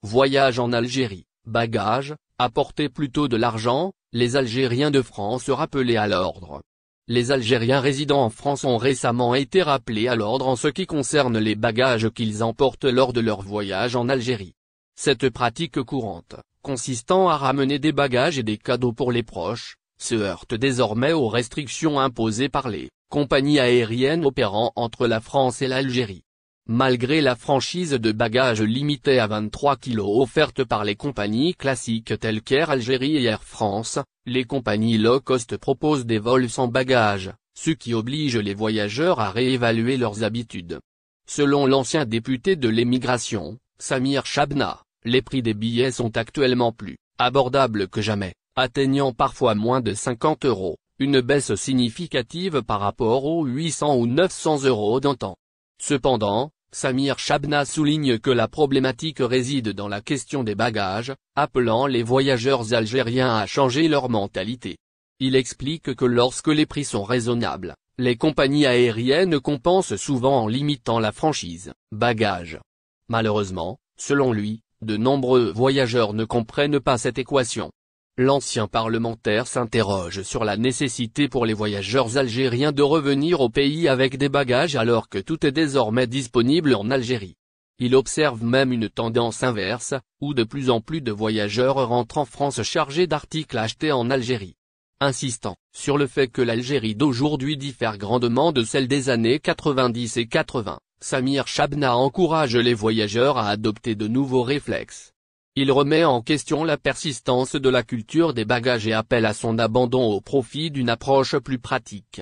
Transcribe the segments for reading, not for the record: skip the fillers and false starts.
Voyage en Algérie, bagages, apportez plutôt de l'argent, les Algériens de France rappelés à l'ordre. Les Algériens résidant en France ont récemment été rappelés à l'ordre en ce qui concerne les bagages qu'ils emportent lors de leur voyage en Algérie. Cette pratique courante, consistant à ramener des bagages et des cadeaux pour les proches, se heurte désormais aux restrictions imposées par les compagnies aériennes opérant entre la France et l'Algérie. Malgré la franchise de bagages limitée à 23 kg offerte par les compagnies classiques telles qu'Air Algérie et Air France, les compagnies low-cost proposent des vols sans bagages, ce qui oblige les voyageurs à réévaluer leurs habitudes. Selon l'ancien député de l'émigration, Samir Chabna, les prix des billets sont actuellement plus abordables que jamais, atteignant parfois moins de 50 €, une baisse significative par rapport aux 800 ou 900 € d'antan. Cependant, Samir Chabna souligne que la problématique réside dans la question des bagages, appelant les voyageurs algériens à changer leur mentalité. Il explique que lorsque les prix sont raisonnables, les compagnies aériennes compensent souvent en limitant la franchise bagages. Malheureusement, selon lui, de nombreux voyageurs ne comprennent pas cette équation. L'ancien parlementaire s'interroge sur la nécessité pour les voyageurs algériens de revenir au pays avec des bagages alors que tout est désormais disponible en Algérie. Il observe même une tendance inverse, où de plus en plus de voyageurs rentrent en France chargés d'articles achetés en Algérie. Insistant sur le fait que l'Algérie d'aujourd'hui diffère grandement de celle des années 90 et 80, Samir Chabna encourage les voyageurs à adopter de nouveaux réflexes. Il remet en question la persistance de la culture des bagages et appelle à son abandon au profit d'une approche plus pratique.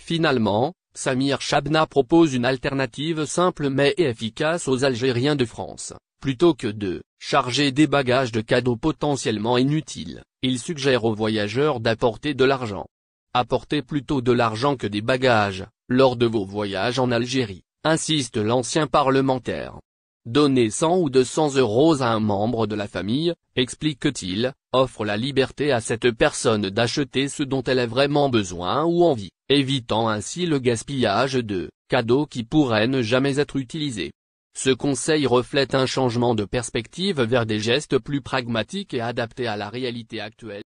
Finalement, Samir Chabna propose une alternative simple mais efficace aux Algériens de France. Plutôt que de charger des bagages de cadeaux potentiellement inutiles, il suggère aux voyageurs d'apporter de l'argent. Apportez plutôt de l'argent que des bagages, lors de vos voyages en Algérie, insiste l'ancien parlementaire. Donner 100 ou 200 € à un membre de la famille, explique-t-il, offre la liberté à cette personne d'acheter ce dont elle a vraiment besoin ou envie, évitant ainsi le gaspillage de cadeaux qui pourraient ne jamais être utilisés. Ce conseil reflète un changement de perspective vers des gestes plus pragmatiques et adaptés à la réalité actuelle.